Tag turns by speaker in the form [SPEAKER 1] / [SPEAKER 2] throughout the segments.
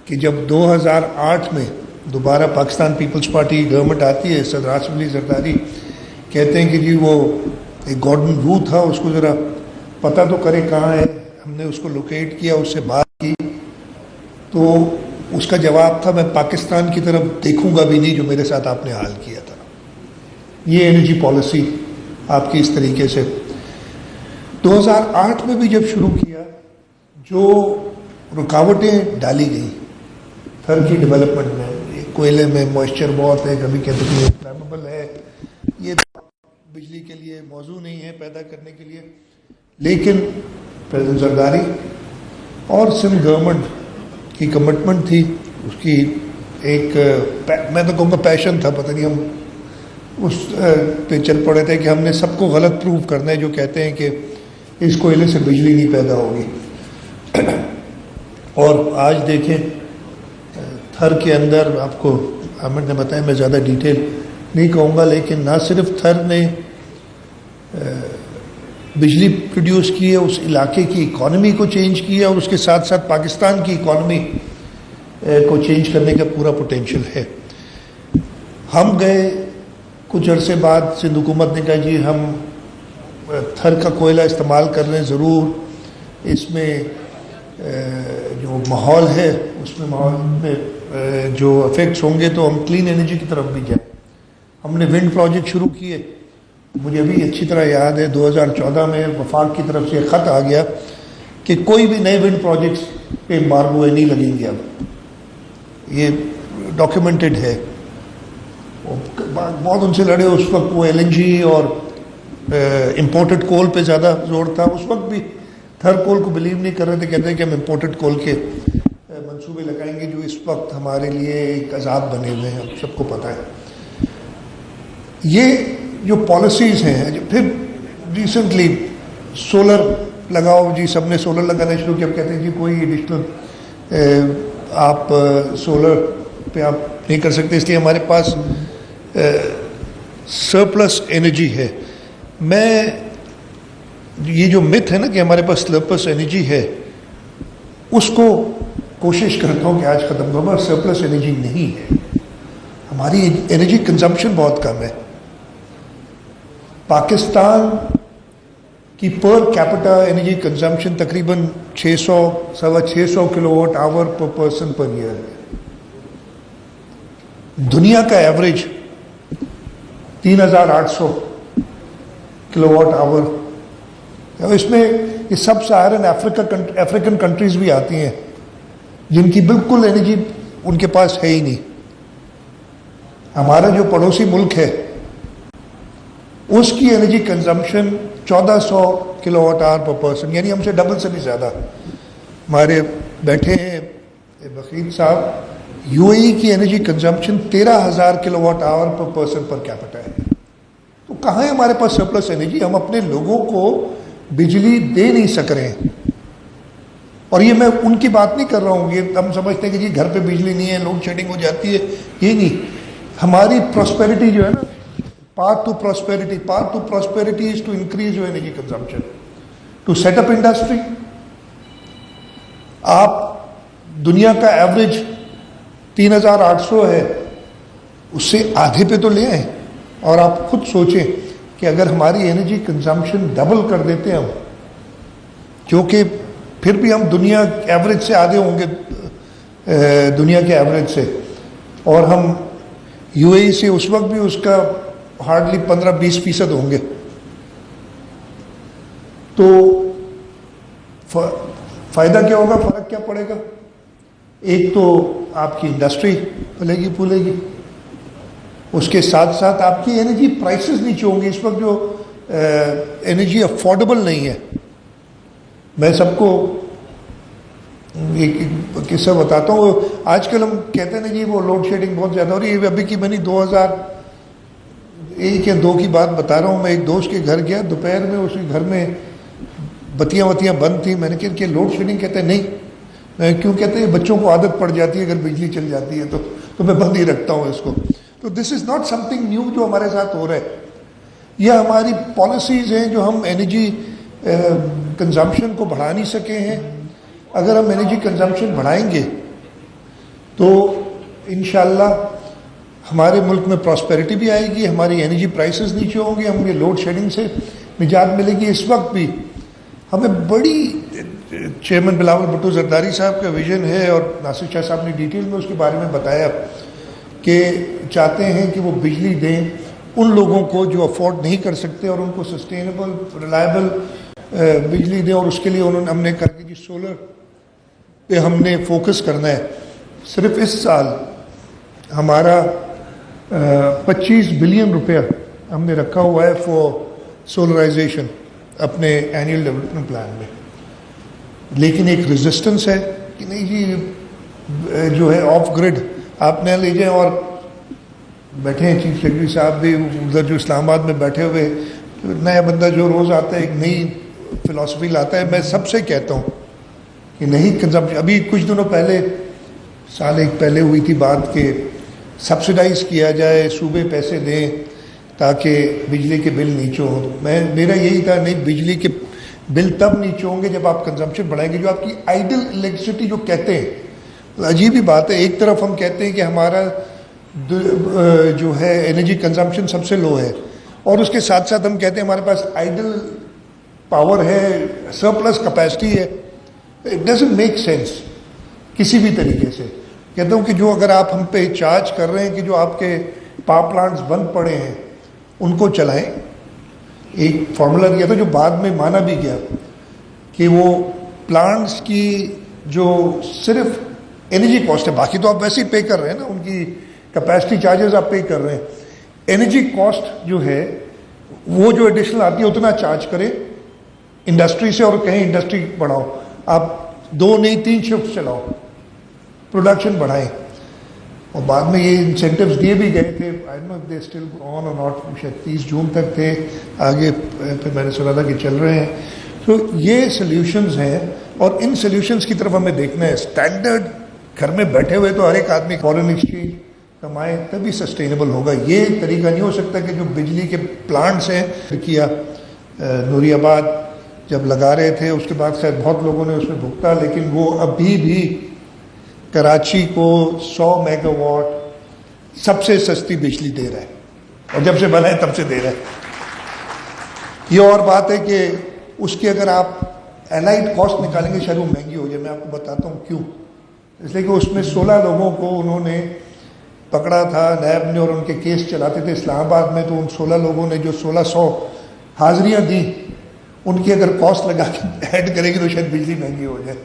[SPEAKER 1] کہ جب 2008 میں دوبارہ پاکستان پیپلز پارٹی گورنمنٹ آتی ہے، صدر آصف علی زرداری کہتے ہیں کہ جی وہ ایک گورڈن وو تھا، اس کو ذرا پتہ تو کرے کہاں ہے. ہم نے اس کو لوکیٹ کیا، اس سے بات کی، تو اس کا جواب تھا میں پاکستان کی طرف دیکھوں گا بھی نہیں جو میرے ساتھ آپ نے حال کیا تھا. یہ انرجی پالیسی آپ کی اس طریقے سے 2008 میں بھی جب شروع کیا، جو رکاوٹیں ڈالی گئیں تھر کی ڈیولپمنٹ میں، کوئلے میں موئسچر بہت ہے، کبھی کہتے ہیں فلیمیبل ہے، یہ بجلی کے لیے موضوع نہیں ہے پیدا کرنے کے لیے. لیکن پریزیڈنٹ زرداری اور سندھ گورنمنٹ کی کمٹمنٹ تھی، اس کی ایک میں تو کہوں گا پیشن تھا، پتہ نہیں ہم اس پہ چل پڑے تھے کہ ہم نے سب کو غلط پروو کرنا ہے جو کہتے ہیں کہ اس کوئلے سے بجلی نہیں پیدا ہوگی. اور آج دیکھیں تھر کے اندر، آپ کو احمد نے بتایا، میں زیادہ ڈیٹیل نہیں کہوں گا، لیکن نہ صرف تھر نے بجلی پروڈیوس کی ہے، اس علاقے کی اکانومی کو چینج کیا، اور اس کے ساتھ ساتھ پاکستان کی اکانومی کو چینج کرنے کا پورا پوٹینشیل ہے. ہم گئے کچھ عرصے بعد، سندھ حکومت نے کہا جی ہم تھر کا کوئلہ استعمال کر رہے ہیں، ضرور اس میں جو ماحول ہے اس میں ماحول میں جو افیکٹس ہوں گے تو ہم کلین انرجی کی طرف بھی جائیں. ہم نے ونڈ پروجیکٹ شروع کیے. مجھے ابھی اچھی طرح یاد ہے 2014 میں وفاق کی طرف سے خط آ گیا کہ کوئی بھی نئے ونڈ پروجیکٹس پہ ایمبارگو نہیں لگیں گے. اب یہ ڈاکیومنٹڈ ہے. بہت ان سے لڑے اس وقت، وہ ایل این جی اور امپورٹڈ کول پہ زیادہ زور تھا. اس وقت بھی تھر کول کو بلیو نہیں کر رہے تھے، کہتے ہیں کہ ہم امپورٹڈ کول کے منصوبے لگائیں گے جو اس وقت ہمارے لیے ایک عذاب بنے ہوئے ہیں، ہم سب کو پتہ ہے. یہ جو پالیسیز ہیں، پھر ریسنٹلی سولر لگاؤ جی، سب نے سولر لگانا شروع کیا. اب کہتے ہیں جی کوئی ایڈیشنل آپ سولر پہ آپ نہیں کر سکتے، اس لیے ہمارے پاس سرپلس انرجی ہے. میں یہ جو مت ہے نا کہ ہمارے پاس سرپلس انرجی ہے، اس کو کوشش کرتا ہوں کہ آج ختم کروں. سرپلس انرجی نہیں ہے، ہماری انرجی کنزمپشن بہت کم ہے. پاکستان کی پر کیپٹا انرجی کنزمپشن تقریباً 600 kilo what hour per person per year ہے. دنیا کا ایوریج 3800 کلو واٹ آور. اس میں یہ سب سہارن افریقن کنٹریز بھی آتی ہیں جن کی بالکل انرجی ان کے پاس ہے ہی نہیں. ہمارا جو پڑوسی ملک ہے اس کی energy consumption 1400 kilo what hour per person, یعنی ہم سے ڈبل سے بھی زیادہ. ہمارے بیٹھے ہیں بخیر صاحب، یو اے ای کی energy consumption 13,000 kilo what hour per person per capita ہے. تو کہاں ہے ہمارے پاس سرپلس انرجی؟ ہم اپنے لوگوں کو بجلی دے نہیں سک رہے ہیں. اور یہ میں ان کی بات نہیں کر رہا ہوں، یہ ہم سمجھتے ہیں کہ جی گھر پہ بجلی نہیں ہے، لوڈ شیڈنگ ہو جاتی ہے. یہ نہیں، ہماری پراسپیرٹی جو ہے نا، path to prosperity is to increase your energy consumption, to set up industry. آپ دنیا کا ایوریج 3800 ہے، اس سے آدھے پہ تو لے آئیں. اور آپ خود سوچیں کہ اگر ہماری انرجی کنزمپشن ڈبل کر دیتے ہم، جو کہ پھر بھی ہم دنیا ایوریج سے آدھے ہوں گے، دنیا کے ایوریج سے، اور ہم یو اے ای سے اس وقت بھی اس کا ہارڈلی 15-20% ہوں گے، تو فائدہ کیا ہوگا؟ فرق کیا پڑے گا؟ ایک تو آپ کی انڈسٹری پھلے گی پھولے گی، اس کے ساتھ ساتھ آپ کی انرجی پرائسز نیچے ہوں گے. اس وقت جو انرجی افورڈیبل نہیں ہے، میں سب کو ایک قصہ بتاتا ہوں. آج کل ہم کہتے ہیں جی وہ لوڈ شیڈنگ بہت زیادہ ہو رہی ہے. ابھی کی میں نے 2001 یا 2 کی بات بتا رہا ہوں. میں ایک دوست کے گھر گیا دوپہر میں، اس کے گھر میں بتیاں بند تھیں. میں نے کہا کہ لوڈ شیڈنگ؟ کہتے ہیں نہیں. میں کیوں؟ کہتے ہیں بچوں کو عادت پڑ جاتی ہے اگر بجلی چل جاتی ہے تو میں بند ہی رکھتا ہوں اس کو. تو this is not something new جو ہمارے ساتھ ہو رہا ہے. یہ ہماری پالیسیز ہیں جو ہم انرجی کنزمپشن کو بڑھا نہیں سکے ہیں. اگر ہم انرجی کنزمپشن بڑھائیں گے تو انشاءاللہ ہمارے ملک میں پراسپیرٹی بھی آئے گی, ہماری انرجی پرائسز نیچے ہوں گے, ہم یہ لوڈ شیڈنگ سے نجات ملے گی. اس وقت بھی ہمیں بڑی چیئرمین بلاول بھٹو زرداری صاحب کا ویژن ہے, اور ناصر شاہ صاحب نے ڈیٹیل میں اس کے بارے میں بتایا کہ چاہتے ہیں کہ وہ بجلی دیں ان لوگوں کو جو افورڈ نہیں کر سکتے, اور ان کو سسٹینیبل ریلائبل بجلی دیں. اور اس کے لیے ہم نے کہا کہ جی سولر پہ ہم نے فوکس کرنا ہے. صرف اس سال ہمارا 25 بلین روپیہ ہم نے رکھا ہوا ہے فور سولرائزیشن اپنے اینیول ڈیولپمنٹ پلان میں. لیکن ایک ریزسٹنس ہے کہ نہیں جی جو ہے آف گریڈ آپ نہ لے جائیں. اور بیٹھے ہیں چیف سیکرٹری صاحب بھی ادھر جو اسلام آباد میں بیٹھے ہوئے, نیا بندہ جو روز آتا ہے ایک نئی فلاسفی لاتا ہے. میں سب سے کہتا ہوں کہ نہیں کنزمپشن, ابھی کچھ دنوں پہلے سال ایک پہلے ہوئی تھی بات کہ سبسڈائز کیا جائے, صوبے پیسے دیں تاکہ بجلی کے بل نیچے ہوں. میرا یہی تھا نہیں, بجلی کے بل تب نیچے ہوں گے جب آپ کنزمپشن بڑھائیں گے. جو آپ کی آئیڈل الیکٹریسٹی جو کہتے ہیں, عجیب ہی بات ہے, ایک طرف ہم کہتے ہیں کہ ہمارا جو ہے انرجی کنزمپشن سب سے لو ہے, اور اس کے ساتھ ساتھ ہم کہتے ہیں ہمارے پاس آئیڈل پاور ہے, سرپلس کیپیسٹی ہے. اٹ ڈزنٹ میک سینس کسی بھی طریقے سے. کہتا ہوں کہ جو اگر آپ ہم پہ چارج کر رہے ہیں کہ جو آپ کے پاور پلانٹس بند پڑے ہیں ان کو چلائیں. ایک فارمولا دیا تھا جو بعد میں مانا بھی گیا کہ وہ پلانٹس کی جو صرف انرجی کاسٹ ہے, باقی تو آپ ویسے ہی پے کر رہے ہیں نا, ان کی کیپیسٹی چارجز آپ پے کر رہے ہیں, انرجی کاسٹ جو ہے وہ جو ایڈیشنل آتی ہے اتنا چارج کرے انڈسٹری سے, اور کہیں انڈسٹری بڑھاؤ, آپ 2 نہیں 3 شفٹ چلاؤ, پروڈکشن بڑھائیں. اور بعد میں یہ انسینٹیوز دیے بھی گئے تھے. I don't know they still go آن اور ناٹ, شاید 30 جون تک تھے, آگے پھر میں نے سنا تھا کہ چل رہے ہیں. تو یہ سلیوشنز ہیں, اور ان سلیوشنز کی طرف ہمیں دیکھنا ہے. اسٹینڈرڈ گھر میں بیٹھے ہوئے تو ہر ایک آدمی فارن ایکسچینج کمائے تبھی سسٹینیبل ہوگا. یہ طریقہ نہیں ہو سکتا کہ جو بجلی کے پلانٹس ہیں کیا نوری آباد جب لگا رہے تھے, اس کے بعد خیر بہت لوگوں نے اس میں بھگتا, لیکن وہ ابھی بھی کراچی کو 100 میگا واٹ سب سے سستی بجلی دے رہا ہے, اور جب سے بنا ہے تب سے دے رہا ہے. یہ اور بات ہے کہ اس کی اگر آپ الائڈ کاسٹ نکالیں گے شاید وہ مہنگی ہو جائے. میں آپ کو بتاتا ہوں کیوں. اس لیے کہ اس میں 16 لوگوں کو انہوں نے پکڑا تھا نیب نے, اور ان کے کیس چلاتے تھے اسلام آباد میں. تو ان 16 لوگوں نے جو 1600 حاضریاں دیں, ان کی اگر کاسٹ لگا کے ایڈ کرے گی تو شاید بجلی مہنگی ہو جائے.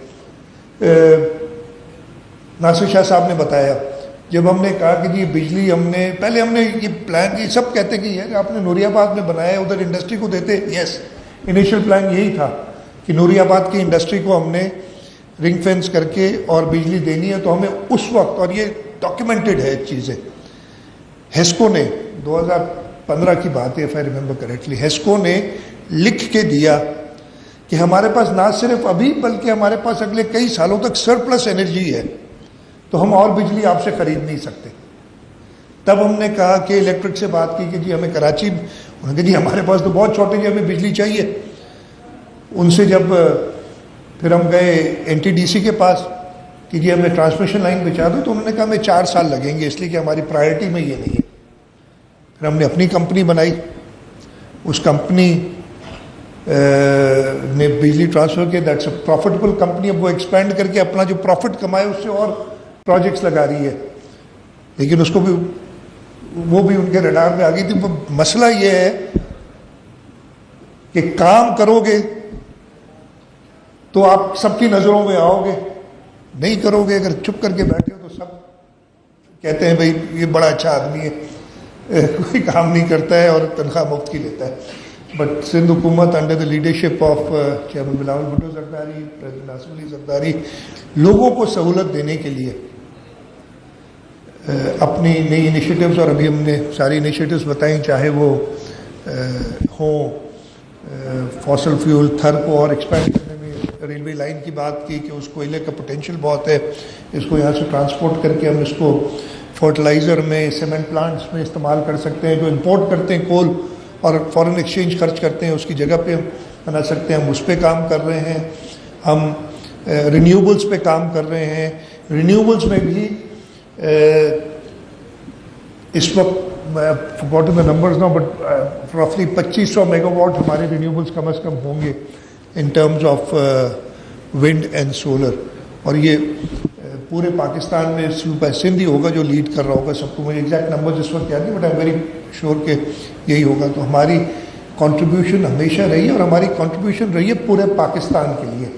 [SPEAKER 1] ناصر شاہ صاحب نے بتایا جب ہم نے کہا کہ جی بجلی ہم نے پہلے ہم نے یہ پلان کی, سب کہتے کہ یہ آپ نے نوری آباد میں بنایا ہے, ادھر انڈسٹری کو دیتے. یس, انیشیل پلان یہی تھا کہ نوری آباد کی انڈسٹری کو ہم نے رنگ فینس کر کے اور بجلی دینی ہے. تو ہمیں اس وقت, اور یہ ڈاکیومنٹڈ ہے چیزیں, ہیسکو نے 2015 کی بات ہے, if I remember correctly, HESCO نے لکھ کے دیا کہ ہمارے پاس نہ صرف ابھی بلکہ ہمارے پاس اگلے کئی سالوں تک سرپلس انرجی ہے, تو ہم اور بجلی آپ سے خرید نہیں سکتے. تب ہم نے کہا کہ الیکٹرک سے بات کی کہ جی ہمیں کراچی, انہوں نے کہا جی ہمارے پاس تو بہت شارٹیج ہے, ہمیں بجلی چاہیے. ان سے جب پھر ہم گئے این ٹی ڈی سی کے پاس کہ جی ہمیں ٹرانسمیشن لائن بچا دو, تو انہوں نے کہا ہمیں 4 سال لگیں گے, اس لیے کہ ہماری پرائرٹی میں یہ نہیں ہے. پھر ہم نے اپنی کمپنی بنائی, اس کمپنی نے بجلی ٹرانسفر کیا, دیٹس اے پروفیٹیبل کمپنی. اب وہ ایکسپینڈ کر کے اپنا جو پروفٹ کمائے اس سے اور پروجیکٹس لگا رہی ہے, لیکن اس کو بھی وہ بھی ان کے ریڈار میں آ گئی تھی. مسئلہ یہ ہے کہ کام کرو گے تو آپ سب کی نظروں میں آؤ گے, نہیں کرو گے, اگر چپ کر کے بیٹھے ہو تو سب کہتے ہیں بھائی یہ بڑا اچھا آدمی ہے, کوئی کام نہیں کرتا ہے اور تنخواہ مفت کی لیتا ہے. بٹ سندھ حکومت under the leadership of chairman Bilawal Bhutto Zardari, president Nasir Ali Zardari, لوگوں کو سہولت دینے کے لیے اپنی نئی انیشیٹوز, اور ابھی ہم نے ساری انیشیٹوز بتائیں, چاہے وہ ہوں فاسل فیول تھر کو اور ایکسپینڈ کرنے میں, ریلوے لائن کی بات کی کہ اس کوئلے کا پوٹینشیل بہت ہے, اس کو یہاں سے ٹرانسپورٹ کر کے ہم اس کو فرٹیلائزر میں, سیمنٹ پلانٹس میں استعمال کر سکتے ہیں. جو امپورٹ کرتے ہیں کول اور فارن ایکسچینج خرچ کرتے ہیں, اس کی جگہ پہ ہم بنا سکتے ہیں. ہم اس پہ کام کر رہے ہیں. ہم رینیوبلس پہ کام کر رہے ہیں. رینیوبلس میں بھی اس وقت forgotten the numbers now, but roughly 2500 megawatt ہمارے renewables کم از کم ہوں گے in terms of wind and solar. اور یہ پورے پاکستان میں صوبہ سندھ ہی ہوگا جو لیڈ کر رہا ہوگا سب کو. مجھے ایگزیکٹ نمبرز اس وقت یاد نہیں, but I am very sure کہ یہی ہوگا. تو ہماری کنٹریبیوشن ہمیشہ رہی ہے, اور ہماری کنٹریبیوشن رہی ہے پورے پاکستان کے لیے.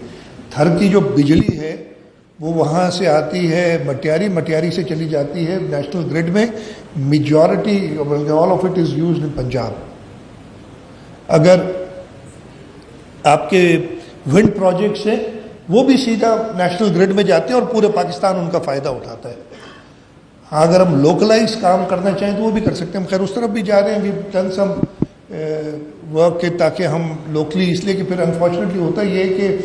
[SPEAKER 1] تھر کی جو بجلی ہے وہ وہاں سے آتی ہے مٹیاری سے چلی جاتی ہے نیشنل گرڈ میں. Majority all of it is used in Punjab. اگر آپ کے ونڈ پروجیکٹس ہیں وہ بھی سیدھا نیشنل گرڈ میں جاتے ہیں اور پورے پاکستان ان کا فائدہ اٹھاتا ہے. ہاں اگر ہم لوکلائز کام کرنا چاہیں تو وہ بھی کر سکتے ہیں. ہم خیر اس طرف بھی جا رہے ہیں, وی ڈن سم ورک کے, تاکہ ہم لوکلی, اس لیے کہ پھر انفارچونیٹلی ہوتا یہ ہے کہ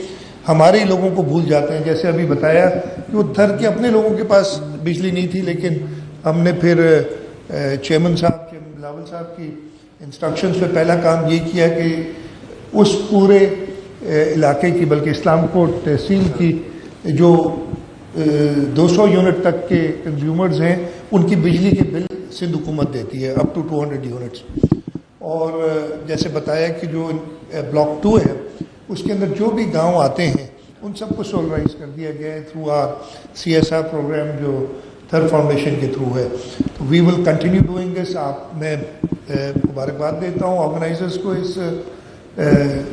[SPEAKER 1] ہمارے ہی لوگوں کو بھول جاتے ہیں. جیسے ابھی بتایا کہ وہ تھر کے اپنے لوگوں کے پاس بجلی نہیں تھی, لیکن ہم نے پھر چیئرمین بلاول صاحب کی انسٹرکشنز پہ پہلا کام یہ کیا کہ اس پورے علاقے کی, بلکہ اسلام کوٹ تحصیل کی جو 200 یونٹ تک کے کنزیومرز ہیں, ان کی بجلی کے بل سندھ حکومت دیتی ہے اپ ٹو 200 یونٹس. اور جیسے بتایا کہ جو بلاک 2 ہے اس کے اندر جو بھی گاؤں آتے ہیں ان سب کو سولرائز کر دیا گیا ہے تھرو آر CSR پروگرام جو تھر فاؤنڈیشن کے تھرو ہے. تو وی ول کنٹینیو ڈوئنگ دس. میں مبارکباد دیتا ہوں آرگنائزرز کو اس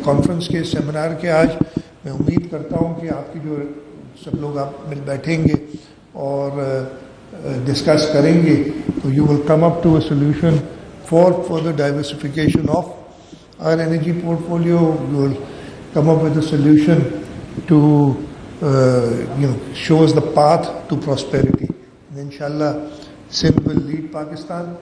[SPEAKER 1] کانفرنس کے, سیمینار کے. آج میں امید کرتا ہوں کہ آپ کی جو سب لوگ آپ مل بیٹھیں گے اور ڈسکس کریں گے تو you will come up to a solution for further diversification of our energy portfolio. You will come up with a solution to show us the path to prosperity. And inshallah, Sindh will lead Pakistan.